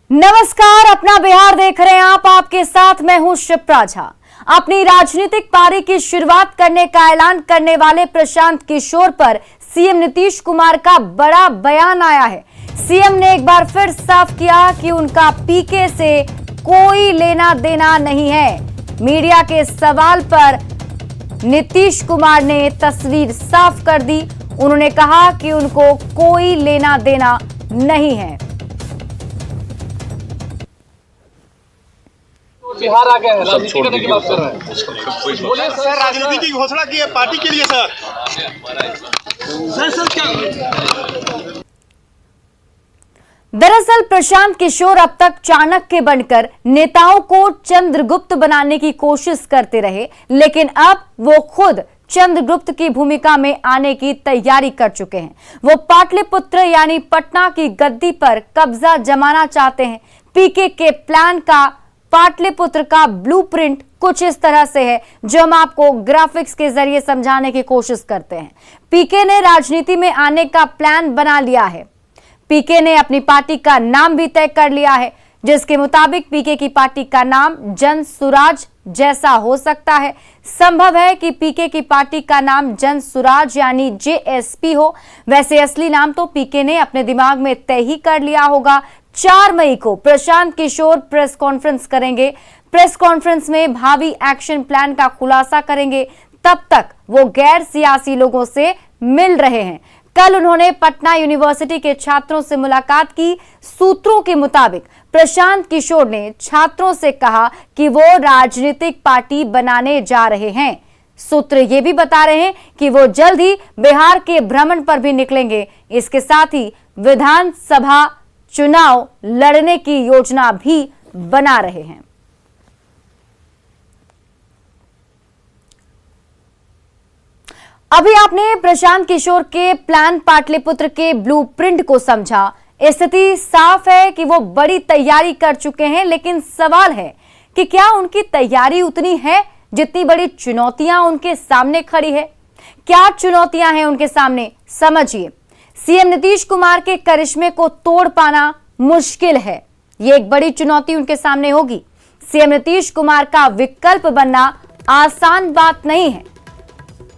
नमस्कार, अपना बिहार देख रहे हैं आप। आपके साथ मैं हूं शिप्रा झा। अपनी राजनीतिक पारी की शुरुआत करने का ऐलान करने वाले प्रशांत किशोर पर सीएम नीतीश कुमार का बड़ा बयान आया है। सीएम ने एक बार फिर साफ किया कि उनका पीके से कोई लेना देना नहीं है। मीडिया के सवाल पर नीतीश कुमार ने तस्वीर साफ कर दी। उन्होंने कहा कि उनको कोई लेना देना नहीं है। बिहार आ गया है, राजनीति करने की बात कर रहे हैं। बोलिए सर, राजनीति की घोषणा की है पार्टी के लिए सर क्या? दरअसल प्रशांत किशोर अब तक चाणक्य बनकर नेताओं को चंद्रगुप्त बनाने की कोशिश करते रहे, लेकिन अब वो खुद चंद्रगुप्त की भूमिका में आने की तैयारी कर चुके हैं। वो पाटलिपुत्र यानी पटना की गद्दी पर कब्जा जमाना चाहते हैं। पीके के प्लान का पाटलिपुत्र का ब्लूप्रिंट कुछ इस तरह से है, जो हम आपको ग्राफिक्स के जरिए समझाने की कोशिश करते हैं। पीके ने राजनीति में आने का प्लान बना लिया है। पीके ने अपनी पार्टी का नाम भी तय कर लिया है, जिसके मुताबिक पीके की पार्टी का नाम जन सुराज जैसा हो सकता है। संभव है कि पीके की पार्टी का नाम जन सुराज यानी जेएसपी हो। वैसे असली नाम तो पीके ने अपने दिमाग में तय ही कर लिया होगा। 4 मई को प्रशांत किशोर प्रेस कॉन्फ्रेंस करेंगे। प्रेस कॉन्फ्रेंस में भावी एक्शन प्लान का खुलासा करेंगे। तब तक वो गैर सियासी लोगों से मिल रहे हैं। कल उन्होंने पटना यूनिवर्सिटी के छात्रों से मुलाकात की। सूत्रों के मुताबिक प्रशांत किशोर ने छात्रों से कहा कि वो राजनीतिक पार्टी बनाने जा रहे हैं। सूत्र ये भी बता रहे हैं कि वो जल्द ही बिहार के भ्रमण पर भी निकलेंगे। इसके साथ ही विधानसभा चुनाव लड़ने की योजना भी बना रहे हैं। अभी आपने प्रशांत किशोर के प्लान पाटलिपुत्र के ब्लूप्रिंट को समझा। स्थिति साफ है कि वो बड़ी तैयारी कर चुके हैं, लेकिन सवाल है कि क्या उनकी तैयारी उतनी है जितनी बड़ी चुनौतियां उनके सामने खड़ी है। क्या चुनौतियां हैं उनके सामने, समझिए। सीएम नीतीश कुमार के करिश्मे को तोड़ पाना मुश्किल है। ये एक बड़ी चुनौती उनके सामने होगी। सीएम नीतीश कुमार का विकल्प बनना आसान बात नहीं है।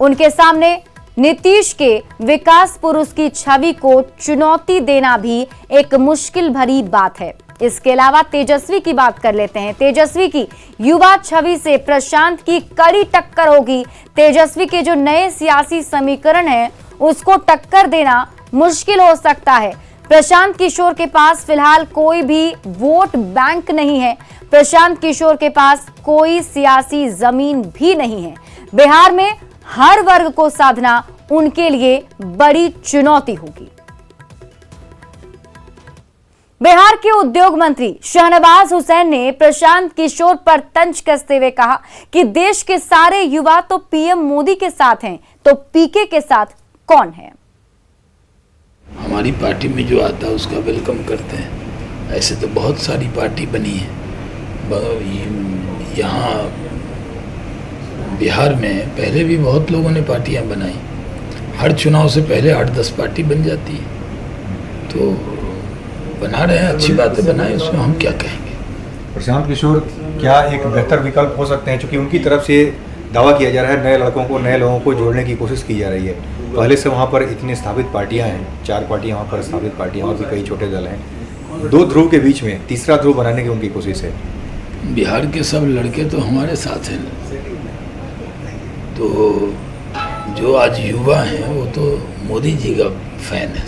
उनके सामने नीतीश के विकास पुरुष की छवि को चुनौती देना भी एक मुश्किल भरी बात है। इसके अलावा तेजस्वी की बात कर लेते हैं। तेजस्वी की युवा छवि से प्रशांत की कड़ी टक्कर होगी। तेजस्वी के जो नए सियासी समीकरण है, उसको टक्कर देना मुश्किल हो सकता है। प्रशांत किशोर के पास फिलहाल कोई भी वोट बैंक नहीं है। प्रशांत किशोर के पास कोई सियासी जमीन भी नहीं है। बिहार में हर वर्ग को साधना उनके लिए बड़ी चुनौती होगी। बिहार के उद्योग मंत्री शहनवाज हुसैन ने प्रशांत किशोर पर तंज कसते हुए कहा कि देश के सारे युवा तो पीएम मोदी के साथ हैं, तो पीके के साथ कौन है। हमारी पार्टी में जो आता है उसका वेलकम करते हैं। ऐसे तो बहुत सारी पार्टी बनी है यहाँ बिहार में। पहले भी बहुत लोगों ने पार्टियां बनाई। हर चुनाव से पहले 8-10 पार्टी बन जाती है, तो बना रहे हैं, अच्छी बात है, बनाए, उसमें हम क्या कहेंगे। प्रशांत किशोर क्या एक बेहतर विकल्प हो सकते हैं, क्योंकि उनकी तरफ से दावा किया जा रहा है नए लड़कों को, नए लोगों को जोड़ने की कोशिश की जा रही है। पहले से वहाँ पर इतनी स्थापित पार्टियाँ हैं, 4 पार्टियाँ वहाँ पर स्थापित पार्टियाँ, और भी कई छोटे दल हैं। 2 ध्रुव के बीच में तीसरा ध्रुव बनाने की उनकी कोशिश है। बिहार के सब लड़के तो हमारे साथ हैं, तो जो आज युवा हैं वो तो मोदी जी का फैन है।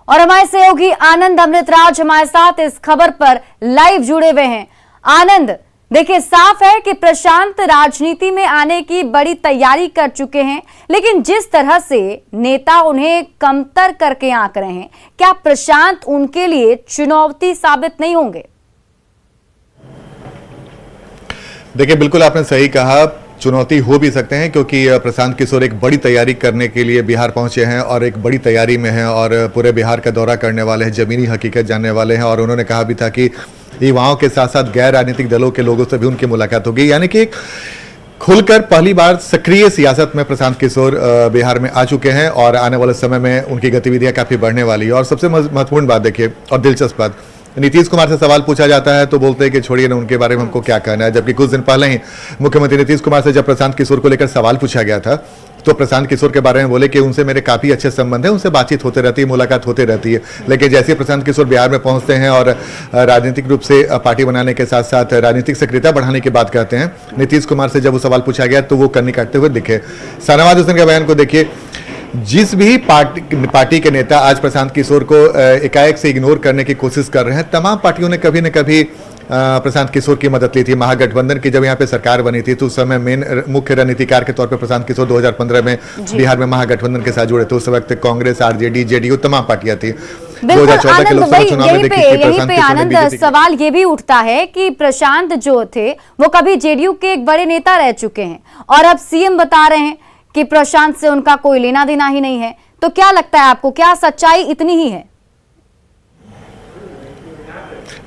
और हमारे सहयोगी आनंद अमृतराज हमारे साथ इस खबर पर लाइव जुड़े हुए हैं। आनंद, देखिए साफ है कि प्रशांत राजनीति में आने की बड़ी तैयारी कर चुके हैं, लेकिन जिस तरह से नेता उन्हें कमतर करके आंक रहे हैं, क्या प्रशांत उनके लिए चुनौती साबित नहीं होंगे? देखिए, बिल्कुल आपने सही कहा, चुनौती हो भी सकते हैं, क्योंकि प्रशांत किशोर एक बड़ी तैयारी करने के लिए बिहार पहुंचे हैं और एक बड़ी तैयारी में हैं और पूरे बिहार का दौरा करने वाले हैं, जमीनी हकीकत जानने वाले हैं। और उन्होंने कहा भी था कि युवाओं के साथ साथ गैर राजनीतिक दलों के लोगों से भी उनकी मुलाकात होगी, यानी कि खुलकर पहली बार सक्रिय सियासत में प्रशांत किशोर बिहार में आ चुके हैं और आने वाले समय में उनकी गतिविधियां काफी बढ़ने वाली है। और सबसे महत्वपूर्ण बात देखिए और दिलचस्प बात, नीतीश कुमार से सवाल पूछा जाता है तो बोलते हैं कि छोड़िए ना, उनके बारे में हमको क्या कहना है। जबकि कुछ दिन पहले ही मुख्यमंत्री नीतीश कुमार से जब प्रशांत किशोर को लेकर सवाल पूछा गया था तो प्रशांत किशोर के बारे में बोले कि उनसे मेरे काफी अच्छे संबंध है, उनसे बातचीत होती रहती है, मुलाकात होती रहती है। लेकिन जैसे प्रशांत किशोर बिहार में पहुंचते हैं और राजनीतिक रूप से पार्टी बनाने के साथ साथ राजनीतिक सक्रियता बढ़ाने की बात कहते हैं, नीतीश कुमार से जब वो सवाल पूछा गया तो वो कन्नी काटते हुए दिखे। शाहनवाज हुसैन के बयान को देखिए, जिस भी पार्टी के नेता आज प्रशांत किशोर को एकाएक से इग्नोर करने की कोशिश कर रहे हैं, तमाम पार्टियों ने कभी न कभी प्रशांत किशोर की मदद ली थी। महागठबंधन की जब यहाँ पे सरकार बनी थी तो उस समय मुख्य रणनीतिकार के तौर पे प्रशांत किशोर 2015 में बिहार में महागठबंधन के साथ जुड़े थे। उस वक्त कांग्रेस, आरजेडी, जेडीयू तमाम पार्टियां थी। 2014 के लोकसभा चुनाव में यहीं पे आनंद सवाल ये भी उठता है कि प्रशांत जो थे वो कभी जेडीयू के एक बड़े नेता रह चुके हैं और अब सीएम बता रहे हैं कि प्रशांत से उनका कोई लेना देना ही नहीं है। तो क्या लगता है आपको, क्या सच्चाई इतनी ही है?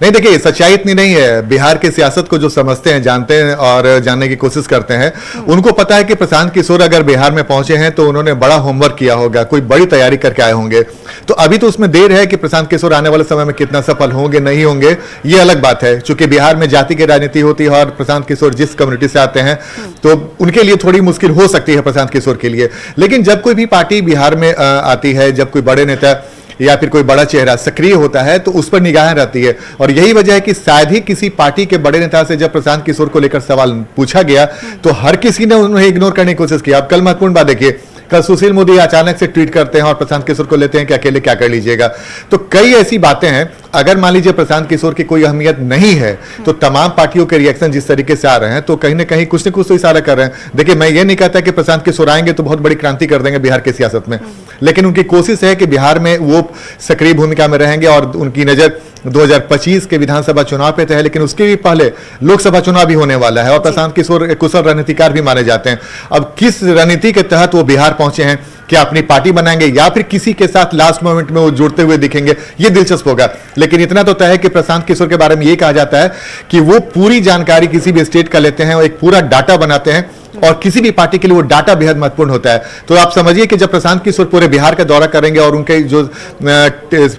नहीं, देखिए सच्चाई इतनी नहीं है। बिहार की सियासत को जो समझते हैं, जानते हैं और जानने की कोशिश करते हैं, उनको पता है कि प्रशांत किशोर अगर बिहार में पहुंचे हैं तो उन्होंने बड़ा होमवर्क किया होगा, कोई बड़ी तैयारी करके आए होंगे। तो अभी तो उसमें देर है कि प्रशांत किशोर आने वाले समय में कितना सफल होंगे नहीं होंगे, ये अलग बात है। चूंकि बिहार में जाति की राजनीति होती है और प्रशांत किशोर जिस कम्युनिटी से आते हैं तो उनके लिए थोड़ी मुश्किल हो सकती है प्रशांत किशोर के लिए। लेकिन जब कोई भी पार्टी बिहार में आती है, जब कोई बड़े नेता या फिर कोई बड़ा चेहरा सक्रिय होता है तो उस पर निगाहें रहती है। और यही वजह है कि शायद ही किसी पार्टी के बड़े नेता से जब प्रशांत किशोर को लेकर सवाल पूछा गया तो हर किसी ने उन्हें इग्नोर करने की कोशिश की। अब कल महत्वपूर्ण बात देखिए, कल सुशील मोदी अचानक से ट्वीट करते हैं और प्रशांत किशोर को लेते हैं कि अकेले क्या कर लीजिएगा। तो कई ऐसी बातें हैं, अगर मान लीजिए प्रशांत किशोर की कोई अहमियत नहीं है तो तमाम पार्टियों के रिएक्शन जिस तरीके से आ रहे हैं तो कहीं ना कहीं कुछ न कुछ तो इशारा कर रहे हैं। देखिए, मैं ये नहीं कहता कि प्रशांत किशोर आएंगे तो बहुत बड़ी क्रांति कर देंगे बिहार की सियासत में, लेकिन उनकी कोशिश है कि बिहार में वो सक्रिय भूमिका में रहेंगे और उनकी नजर 2025 के विधानसभा चुनाव पे है। लेकिन उसके भी पहले लोकसभा चुनाव भी होने वाला है और प्रशांत किशोर कुशल रणनीतिकार भी माने जाते हैं। अब किस रणनीति के तहत वो बिहार पहुंचे हैं, क्या अपनी पार्टी बनाएंगे या फिर किसी के साथ लास्ट मोमेंट में वो जुड़ते हुए दिखेंगे, ये दिलचस्प होगा। लेकिन इतना तो तय है कि प्रशांत किशोर के बारे में ये कहा जाता है कि वो पूरी जानकारी किसी भी स्टेट का लेते हैं और एक पूरा डाटा बनाते हैं और किसी भी पार्टी के लिए वो डाटा बेहद महत्वपूर्ण होता है। तो आप समझिए कि जब प्रशांत किशोर पूरे बिहार का दौरा करेंगे और उनके जो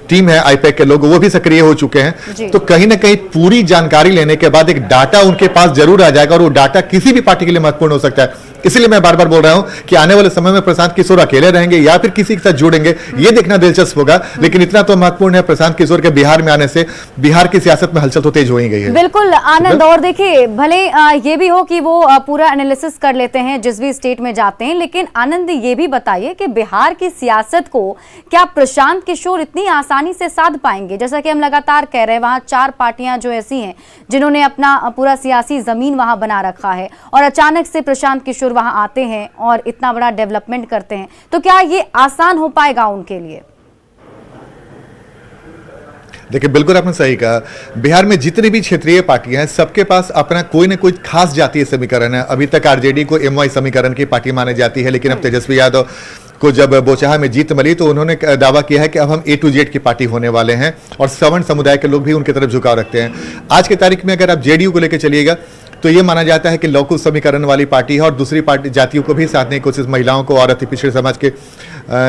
टीम है आईपैक के लोग वो भी सक्रिय हो चुके हैं, तो कहीं ना कहीं पूरी जानकारी लेने के बाद एक डाटा उनके पास जरूर आ जाएगा और वो डाटा किसी भी पार्टी के लिए महत्वपूर्ण हो सकता है। इसलिए मैं बार बार बोल रहा हूं कि आने वाले समय में प्रशांत किशोर अकेले रहेंगे या फिर किसी के साथ जुड़ेंगे, ये देखना दिलचस्प होगा। लेकिन इतना तो महत्वपूर्ण है, प्रशांत किशोर के बिहार में आने से बिहार की सियासत में हलचल तो तेज हो ही गई है। बिल्कुल आनंद, और देखिए भले ये भी हो कि वो पूरा एनालिसिस कर लेते हैं जिस भी स्टेट में जाते हैं, लेकिन आनंद ये भी बताइए कि बिहार की सियासत को क्या प्रशांत किशोर इतनी आसानी से साध पाएंगे? जैसा कि हम लगातार कह रहे हैं, वहां 4 पार्टियां जो ऐसी हैं जिन्होंने अपना पूरा सियासी जमीन वहां बना रखा है और अचानक से प्रशांत किशोर वहां आते हैं और इतना बड़ा डेवलपमेंट करते हैं, तो क्या ये आसान हो पाएगा उनके लिए? देखिए, बिल्कुल आपने सही कहा। बिहार में जितनी भी क्षेत्रीय पार्टियां हैं सबके पास अपना कोई न कोई खास जातीय समीकरण है। अभी तक आरजेडी को एमवाई समीकरण की पार्टी मानी जाती है, लेकिन अब तेजस्वी यादव को जब बोचहा में जीत मिली तो उन्होंने दावा किया है कि अब हम A to Z की पार्टी होने वाले हैं और सवर्ण समुदाय के लोग भी उनकी तरफ झुकाव रखते हैं। आज की तारीख में अगर आप जेडीयू को लेकर चलिएगा तो ये माना जाता है कि लौकिक समीकरण वाली पार्टी है और दूसरी पार्टी जातियों को भी साधने की कोशिश, महिलाओं को और अति पिछड़े समाज के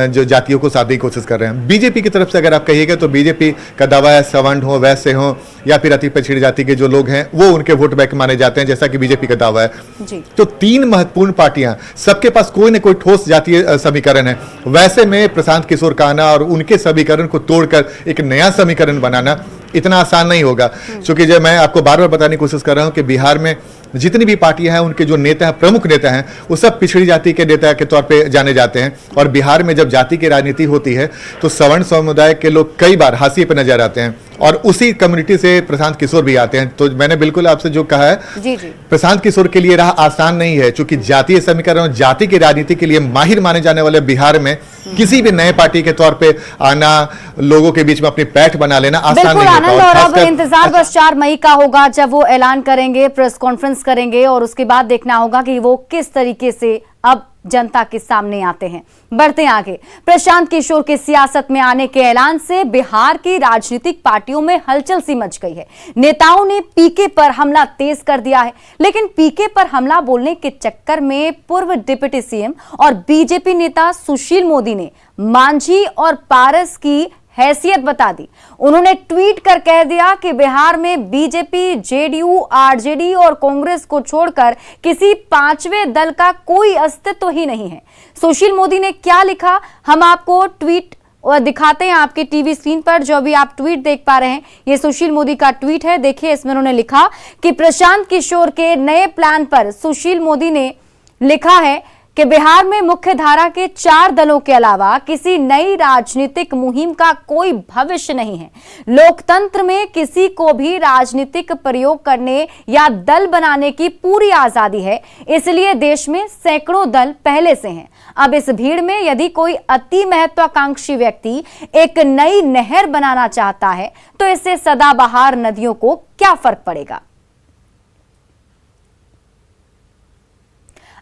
जो जातियों को साधने की कोशिश कर रहे हैं। बीजेपी की तरफ से अगर आप कहिएगा तो बीजेपी का दावा है सवर्ण हो, वैश्य हो या फिर अति पिछड़ी जाति के जो लोग हैं वो उनके वोट बैंक माने जाते हैं, जैसा कि बीजेपी का दावा है जी। तो 3 महत्वपूर्ण पार्टियां, सबके पास कोई न कोई ठोस जातीय समीकरण है। वैसे में प्रशांत किशोर का आना और उनके समीकरण को तोड़कर एक नया समीकरण बनाना इतना आसान नहीं होगा, क्योंकि जब मैं आपको बार बार बताने की कोशिश कर रहा हूं कि बिहार में जितनी भी पार्टियां हैं उनके जो नेता हैं, प्रमुख नेता हैं, वो सब पिछड़ी जाति के नेता के तौर पे जाने जाते हैं। और बिहार में जब जाति की राजनीति होती है तो सवर्ण समुदाय के लोग कई बार हाशिए पे नजर आते हैं और उसी कम्युनिटी से प्रशांत किशोर भी आते हैं। तो मैंने बिल्कुल आपसे जो कहा है जी। प्रशांत किशोर के लिए राह आसान नहीं है, क्योंकि जातीय समीकरण और जाति की राजनीति के लिए माहिर माने जाने वाले बिहार में किसी भी नए पार्टी के तौर पे आना, लोगों के बीच में अपनी पैठ बना लेना आसान नहीं होता। और अब इंतजार बस 4 मई का होगा जब वो ऐलान करेंगे, प्रेस कॉन्फ्रेंस करेंगे और उसके बाद देखना होगा कि वो किस तरीके से अब जनता के सामने आते हैं। बढ़ते आगे, प्रशांत किशोर के सियासत में आने के ऐलान से बिहार की राजनीतिक पार्टियों में हलचल सी मच गई है। नेताओं ने पीके पर हमला तेज कर दिया है, लेकिन पीके पर हमला बोलने के चक्कर में पूर्व डिप्टी सीएम और बीजेपी नेता सुशील मोदी ने मांझी और पारस की हैसियत बता दी। उन्होंने ट्वीट कर कह दिया कि बिहार में बीजेपी, जेडीयू, आरजेडी और कांग्रेस को छोड़कर किसी पांचवें दल का कोई अस्तित्व ही नहीं है। सुशील मोदी ने क्या लिखा, हम आपको ट्वीट दिखाते हैं आपके टीवी स्क्रीन पर। जो अभी आप ट्वीट देख पा रहे हैं, ये सुशील मोदी का ट्वीट है। देखिए, इसमें उन्होंने लिखा कि प्रशांत किशोर के नए प्लान पर सुशील मोदी ने लिखा है कि बिहार में मुख्य धारा के 4 दलों के अलावा किसी नई राजनीतिक मुहिम का कोई भविष्य नहीं है। लोकतंत्र में किसी को भी राजनीतिक प्रयोग करने या दल बनाने की पूरी आजादी है, इसलिए देश में सैकड़ों दल पहले से हैं। अब इस भीड़ में यदि कोई अति महत्वाकांक्षी व्यक्ति एक नई नहर बनाना चाहता है तो इससे सदाबहार नदियों को क्या फर्क पड़ेगा।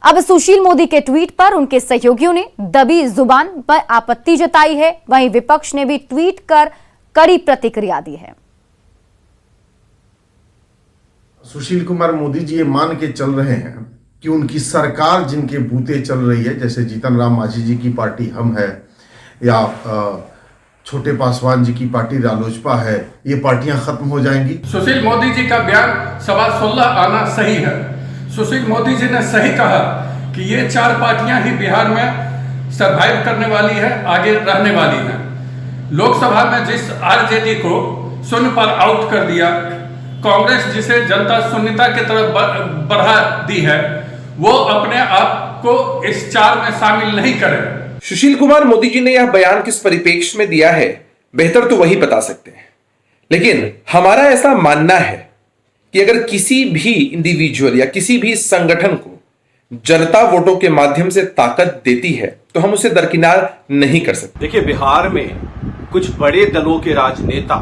अब सुशील मोदी के ट्वीट पर उनके सहयोगियों ने दबी जुबान पर आपत्ति जताई है। वहीं विपक्ष ने भी ट्वीट कर कड़ी प्रतिक्रिया दी है। सुशील कुमार मोदी जी ये मान के चल रहे हैं कि उनकी सरकार जिनके बूते चल रही है, जैसे जीतन राम मांझी जी की पार्टी हम है या छोटे पासवान जी की पार्टी रालोजपा है, ये पार्टियां खत्म हो जाएंगी। सुशील मोदी जी का बयान 16.15 आना सही है। सुशील मोदी जी ने सही कहा कि ये 4 पार्टियां ही बिहार में सरवाइव करने वाली है, आगे रहने वाली है। लोकसभा में जिस आरजेडी को शून्य पर आउट कर दिया, कांग्रेस जिसे जनता शून्यता की तरफ बढ़ा दी है, वो अपने आप को इस 4 में शामिल नहीं करे। सुशील कुमार मोदी जी ने यह बयान किस परिप्रेक्ष्य में दिया है, बेहतर तो वही बता सकते हैं। लेकिन हमारा ऐसा मानना है कि अगर किसी भी इंडिविजुअल या किसी भी संगठन को जनता वोटों के माध्यम से ताकत देती है तो हम उसे दरकिनार नहीं कर सकते। देखिए, बिहार में कुछ बड़े दलों के राजनेता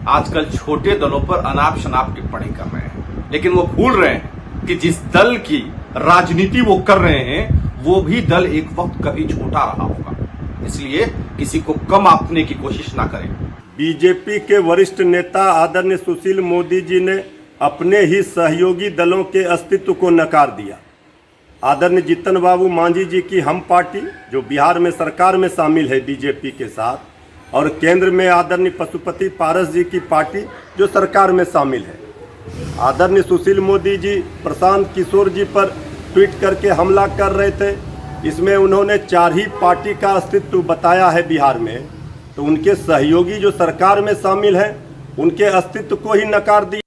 आजकल छोटे दलों पर अनाप शनाप टिप्पणी कर रहे हैं, लेकिन वो भूल रहे हैं कि जिस दल की राजनीति वो कर रहे हैं वो भी दल एक वक्त कभी छोटा रहा होगा, इसलिए किसी को कम आंकने की कोशिश ना करें। बीजेपी के वरिष्ठ नेता आदरणीय सुशील मोदी जी ने अपने ही सहयोगी दलों के अस्तित्व को नकार दिया। आदरणीय जीतन बाबू मांझी जी की हम पार्टी, जो बिहार में सरकार में शामिल है बीजेपी के साथ, और केंद्र में आदरणीय पशुपति पारस जी की पार्टी, जो सरकार में शामिल है। आदरणीय सुशील मोदी जी प्रशांत किशोर जी पर ट्वीट करके हमला कर रहे थे। इसमें उन्होंने 4 ही पार्टी का अस्तित्व बताया है बिहार में, तो उनके सहयोगी जो सरकार में शामिल हैं उनके अस्तित्व को ही नकार दिया।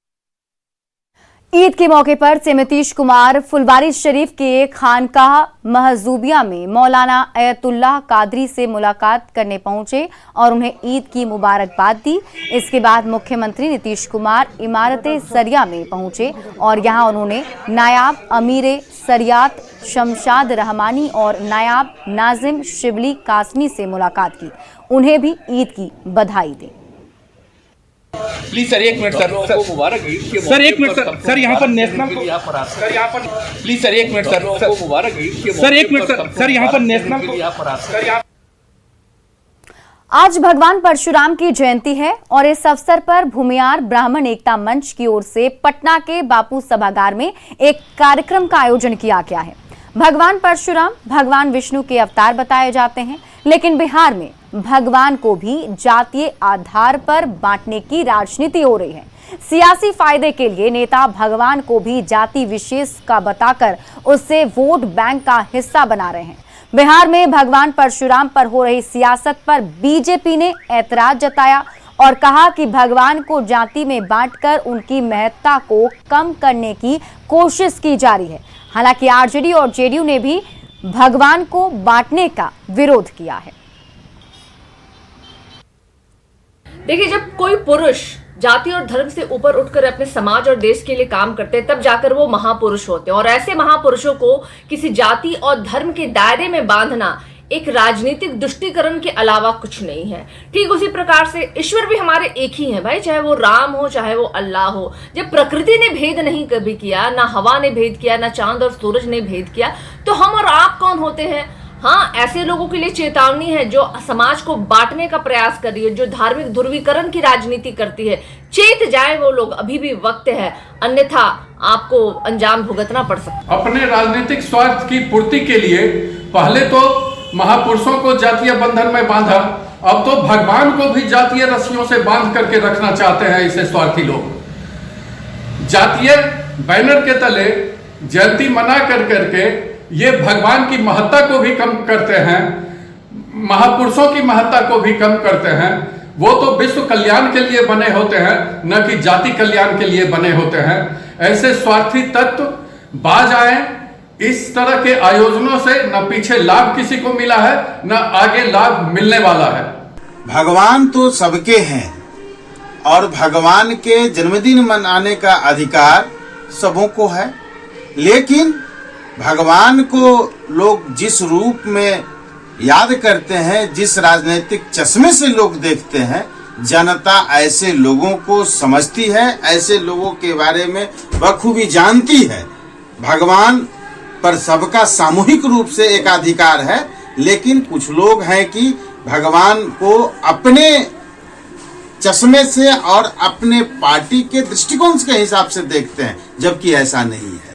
ईद के मौके पर सीएम नीतीश कुमार फुलवारी शरीफ के खानकाह महजूबिया में मौलाना अयतुल्लाह कादरी से मुलाकात करने पहुंचे और उन्हें ईद की मुबारकबाद दी। इसके बाद मुख्यमंत्री नीतीश कुमार इमारते सरिया में पहुंचे और यहां उन्होंने नायाब अमीरे सरियात शमशाद रहमानी और नायाब नाजिम शिबली कासमी से मुलाकात की। उन्हें भी ईद की बधाई दी। प्लीज सर 1 मिनट सर मुबारक ईद के सर 1 मिनट सर यहाँ पर नेशनल सर यहाँ पर प्लीज सर 1 मिनट सर मुबारक ईद के सर 1 मिनट सर यहाँ पर नेशनल। आज भगवान परशुराम की जयंती है और इस अवसर पर भूमियार ब्राह्मण एकता मंच की ओर से पटना के बापू सभागार में एक कार्यक्रम का आयोजन किया गया है। भगवान परशुराम भगवान विष्णु के अवतार बताए जाते हैं, लेकिन बिहार में भगवान को भी जातीय आधार पर बांटने की राजनीति हो रही है। सियासी फायदे के लिए नेता भगवान को भी जाति विशेष का बताकर उससे वोट बैंक का हिस्सा बना रहे हैं। बिहार में भगवान परशुराम पर हो रही सियासत पर बीजेपी ने ऐतराज जताया और कहा कि भगवान को जाति में बांटकर उनकी महत्ता को कम करने की कोशिश की जा रही है। हालांकि आरजेडी और जेडीयू ने भी भगवान को बांटने का विरोध किया है। देखिए, जब कोई पुरुष जाति और धर्म से ऊपर उठकर अपने समाज और देश के लिए काम करते हैं, तब जाकर वो महापुरुष होते हैं। और ऐसे महापुरुषों को किसी जाति और धर्म के दायरे में बांधना एक राजनीतिक दुष्टीकरण के अलावा कुछ नहीं है। ठीक उसी प्रकार से ईश्वर भी हमारे एक ही हैं भाई, चाहे वो राम हो चाहे वो अल्लाह हो। जब प्रकृति ने भेद नहीं कभी किया, ना हवा ने भेद किया, ना चांद और सूरज ने भेद किया, तो हम और आप कौन होते हैं? हाँ, ऐसे लोगों के लिए चेतावनी है जो समाज को बांटने का प्रयास कर रही है, जो धार्मिक ध्रुवीकरण की राजनीति करती है। चेत जाए वो लोग, अभी भी वक्त है, अन्यथा आपको अंजाम भुगतना पड़ सकता है। अपने राजनीतिक स्वार्थ की पूर्ति के लिए पहले तो महापुरुषों को जातीय बंधन में बांधा, अब तो भगवान को भी जातीय रस्सियों से बांध करके रखना चाहते हैं ऐसे स्वार्थी लोग। जातीय बैनर के तले जयंती मना कर करके ये भगवान की महत्ता को भी कम करते हैं, महापुरुषों की महत्ता को भी कम करते हैं। वो तो विश्व कल्याण के लिए बने होते हैं, न कि जाति कल्याण के लिए बने होते हैं। ऐसे स्वार्थी तत्व बाज आए। इस तरह के आयोजनों से न पीछे लाभ किसी को मिला है, न आगे लाभ मिलने वाला है। भगवान तो सबके हैं और भगवान के जन्मदिन मनाने का अधिकार सबों को है, लेकिन भगवान को लोग जिस रूप में याद करते हैं, जिस राजनीतिक चश्मे से लोग देखते हैं, जनता ऐसे लोगों को समझती है, ऐसे लोगों के बारे में बखूबी जानती है। भगवान पर सबका सामूहिक रूप से एकाधिकार है, लेकिन कुछ लोग हैं कि भगवान को अपने चश्मे से और अपने पार्टी के दृष्टिकोण के हिसाब से देखते हैं, जबकि ऐसा नहीं है।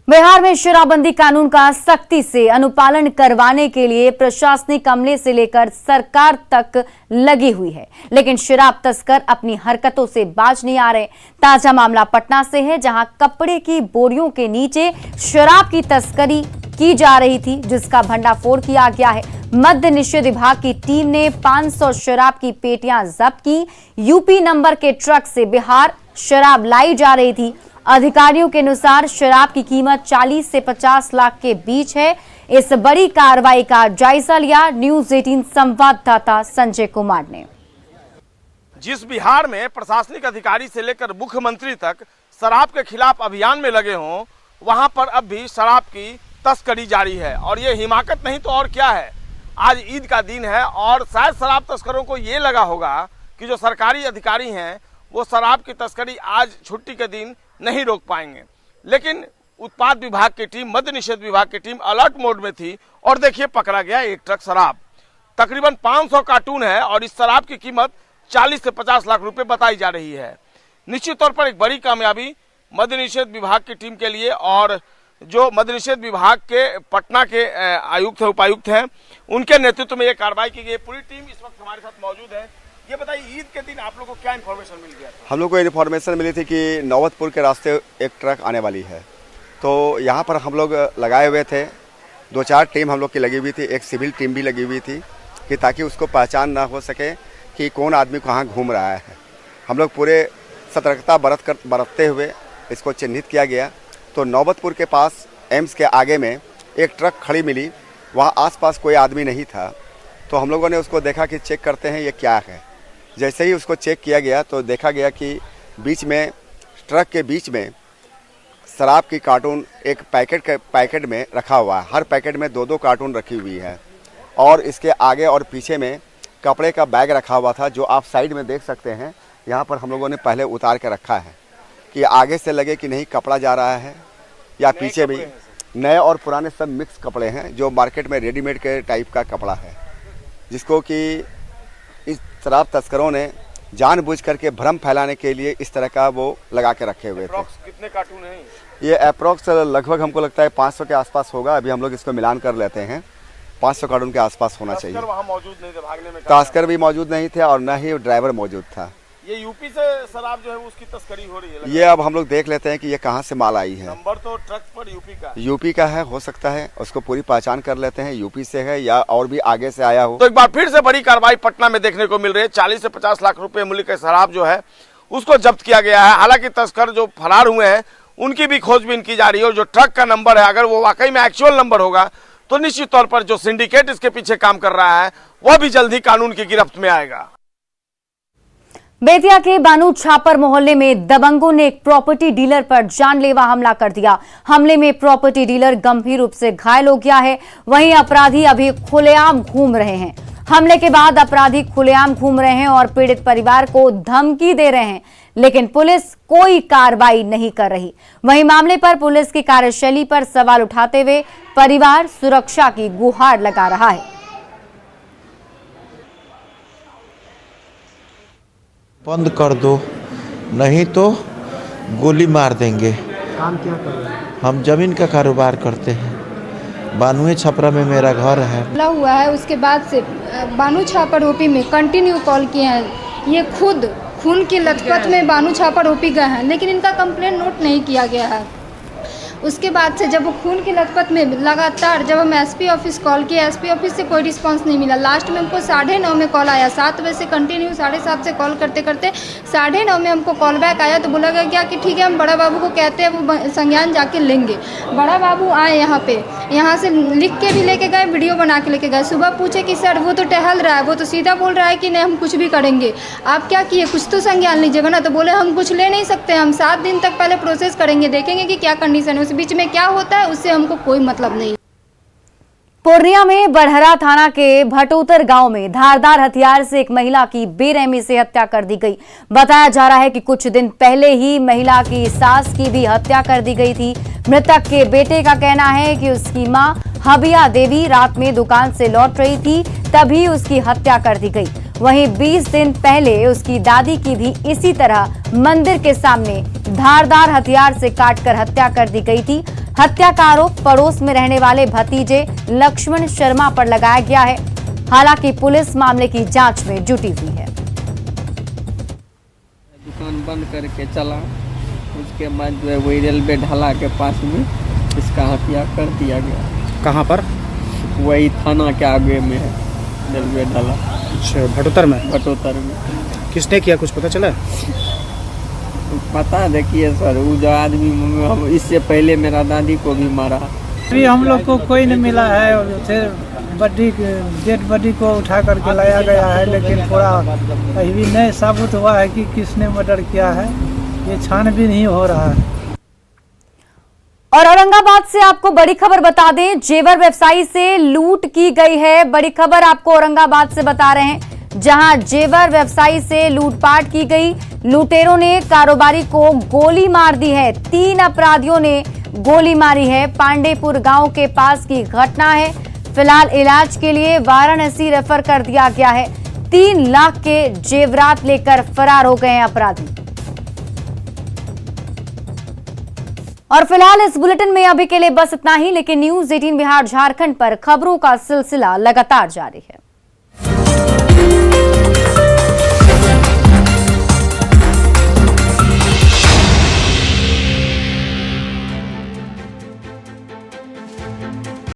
बिहार में शराबबंदी कानून का सख्ती से अनुपालन करवाने के लिए प्रशासनिक अमले से लेकर सरकार तक लगी हुई है, लेकिन शराब तस्कर अपनी हरकतों से बाज नहीं आ रहे। ताजा मामला पटना से है, जहां कपड़े की बोरियों के नीचे शराब की तस्करी की जा रही थी, जिसका भंडाफोड़ किया गया है। मद्य निषेध विभाग की टीम ने 500 शराब की पेटियां जब्त की। यूपी नंबर के ट्रक से बिहार शराब लाई जा रही थी। अधिकारियों के अनुसार शराब की कीमत 40 से 50 लाख के बीच है। इस बड़ी कार्रवाई का जायजा लिया न्यूज 18 संवाददाता संजय कुमार ने। जिस बिहार में प्रशासनिक अधिकारी से लेकर मुख्यमंत्री तक शराब के खिलाफ अभियान में लगे हों, वहां पर अब भी शराब की तस्करी जारी है। और ये हिमाकत नहीं तो और क्या है। आज ईद का दिन है और शायद शराब तस्करों को ये लगा होगा कि जो सरकारी अधिकारी हैं वो शराब की तस्करी आज छुट्टी के दिन नहीं रोक पाएंगे, लेकिन उत्पाद विभाग की टीम, मद्य निषेध विभाग की टीम अलर्ट मोड में थी और देखिए पकड़ा गया एक ट्रक शराब। तकरीबन 500 कार्टून है और इस शराब की कीमत 40 से 50 लाख रुपए बताई जा रही है। निश्चित तौर पर एक बड़ी कामयाबी मद्य निषेध विभाग की टीम के लिए। और जो मद्य निषेध विभाग के पटना के आयुक्त है, उपायुक्त हैं, उनके नेतृत्व में यह कार्रवाई की गई। पूरी टीम इस वक्त हमारे साथ मौजूद है। ये बताइए, ईद के दिन आप लोगों को क्या इन्फॉर्मेशन मिल गया? हम लोग को इन्फॉर्मेशन मिली थी कि नौबतपुर के रास्ते एक ट्रक आने वाली है, तो यहाँ पर हम लोग लगाए हुए थे। 2-4 टीम हम लोग की लगी हुई थी, एक सिविल टीम भी लगी हुई थी कि ताकि उसको पहचान ना हो सके कि कौन आदमी कहाँ घूम रहा है। हम लोग पूरे सतर्कता बरतते हुए इसको चिन्हित किया गया। तो नौबतपुर के पास एम्स के आगे में एक ट्रक खड़ी मिली, वहाँ आसपास कोई आदमी नहीं था। तो हम लोगों ने उसको देखा कि चेक करते हैं ये क्या है। जैसे ही उसको चेक किया गया तो देखा गया कि बीच में, ट्रक के बीच में शराब की कार्टून एक पैकेट में रखा हुआ है। हर पैकेट में 2-2 कार्टून रखी हुई है और इसके आगे और पीछे में कपड़े का बैग रखा हुआ था, जो आप साइड में देख सकते हैं। यहाँ पर हम लोगों ने पहले उतार के रखा है कि आगे से लगे कि नहीं कपड़ा जा रहा है या पीछे भी। नए और पुराने सब मिक्स कपड़े हैं, जो मार्केट में रेडीमेड के टाइप का कपड़ा है, जिसको कि इस शराब तस्करों ने जानबूझ करके भ्रम फैलाने के लिए इस तरह का वो लगा के रखे हुए थे। कितने कार्टून हैं? ये अप्रॉक्स लगभग हमको लगता है 500 के आसपास होगा। अभी हम लोग इसको मिलान कर लेते हैं। 500 कार्टून के आसपास होना चाहिए। वहाँ मौजूद नहीं थे, भागने में तस्कर भी मौजूद नहीं थे और न ही ड्राइवर मौजूद था। ये यूपी से शराब जो है उसकी तस्करी हो रही है। ये अब हम लोग देख लेते हैं कि ये कहाँ से माल आई है। नंबर तो ट्रक पर यूपी का है, हो सकता है उसको पूरी पहचान कर लेते हैं यूपी से है या और भी आगे से आया हो। तो एक बार फिर से बड़ी कार्रवाई पटना में देखने को मिल रही है। 40 से 50 लाख रुपए मूल्य के शराब जो है उसको जब्त किया गया है। हालांकि तस्कर जो फरार हुए हैं उनकी भी खोजबीन की जा रही है और जो ट्रक का नंबर है, अगर वो वाकई में एक्चुअल नंबर होगा तो निश्चित तौर पर जो सिंडिकेट इसके पीछे काम कर रहा है वह भी जल्द ही कानून की गिरफ्त में आएगा। बेतिया के बानू छापर मोहल्ले में दबंगों ने एक प्रॉपर्टी डीलर पर जानलेवा हमला कर दिया। हमले में प्रॉपर्टी डीलर गंभीर रूप से घायल हो गया है। वहीं अपराधी अभी खुलेआम घूम रहे हैं। हमले के बाद अपराधी खुलेआम घूम रहे हैं और पीड़ित परिवार को धमकी दे रहे हैं, लेकिन पुलिस कोई कार्रवाई नहीं कर रही। वहीं मामले पर पुलिस की कार्यशैली पर सवाल उठाते हुए परिवार सुरक्षा की गुहार लगा रहा है। बंद कर दो, नहीं तो गोली मार देंगे। काम क्या कर रहे हैं? हम जमीन का कारोबार करते हैं। बानुए छपरा में मेरा घर है। हमला हुआ है, उसके बाद से बानू छापर ओपी में कंटिन्यू कॉल किए हैं। ये खुद खून की लथपथ में बानू छापर ओपी गए हैं, लेकिन इनका कंप्लेंट नोट नहीं किया गया है। उसके बाद से जब वो खून की लथपथ में लगातार जब हम एसपी ऑफिस कॉल किए, एसपी ऑफिस से कोई रिस्पांस नहीं मिला। लास्ट में हमको 9:30 में कॉल आया। 7 बजे से कंटिन्यू 7:30 से कॉल करते करते 9:30 में हमको कॉल बैक आया। तो बोला गया कि ठीक है, हम बड़ा बाबू को कहते हैं, वो संज्ञान जाके लेंगे। बड़ा बाबू आए यहाँ पे, यहाँ से लिख के भी लेके गए, वीडियो बना के लेके गए। सुबह पूछे कि सर वो तो टहल रहा है, वो तो सीधा बोल रहा है कि नहीं हम कुछ भी करेंगे, आप क्या किए, कुछ तो संज्ञान लीजिएगा ना। तो बोले हम कुछ ले नहीं सकते, हम 7 दिन तक पहले प्रोसेस करेंगे, देखेंगे कि क्या कंडीशन है, उस बीच में क्या होता है उससे हमको कोई मतलब नहीं। पूर्णिया में बड़हरा थाना के भटोतर गांव में धारदार हथियार से एक महिला की बेरहमी से हत्या कर दी गई। बताया जा रहा है कि कुछ दिन पहले ही महिला की सास की भी हत्या कर दी गई थी। मृतक के बेटे का कहना है कि उसकी मां हबिया देवी रात में दुकान से लौट रही थी, तभी उसकी हत्या कर दी गई। वहीं 20 दिन पहले उसकी दादी की भी इसी तरह मंदिर के सामने धारदार हथियार से काटकर हत्या कर दी गई थी। हत्या का आरोप पड़ोस में रहने वाले भतीजे लक्ष्मण शर्मा पर लगाया गया है। हालांकि पुलिस मामले की जांच में जुटी हुई है। दुकान बंद करके चला, उसके बाद जो है वही रेलवे ढाला के पास में इसका हत्या कर दिया गया। कहाँ पर? वही थाना के आगे में है रेलवे ढाला। अच्छा, भटोतर में? भटोतर में। किसने किया, कुछ पता चला? पता देखिए सर, वो जो आदमी इससे पहले मेरा दादी को भी मारा। अभी हम लोग को कोई नहीं मिला है। फिर डेड बॉडी को उठा करके लाया गया है, लेकिन पूरा अभी भी नहीं साबित हुआ है कि किसने मर्डर किया है। ये छानबीन ही हो रहा है। और औरंगाबाद से आपको बड़ी खबर बता दें, जेवर व्यवसायी से लूट की गई है। बड़ी खबर आपको औरंगाबाद से बता रहे हैं, जहां जेवर व्यवसायी से लूटपाट की गई। लुटेरों ने कारोबारी को गोली मार दी है। 3 अपराधियों ने गोली मारी है। पांडेपुर गांव के पास की घटना है। फिलहाल इलाज के लिए वाराणसी रेफर कर दिया गया है। 3 लाख के जेवरात लेकर फरार हो गए हैं अपराधी। और फिलहाल इस बुलेटिन में अभी के लिए बस इतना ही, लेकिन न्यूज़ 18 बिहार झारखंड पर खबरों का सिलसिला लगातार जारी है।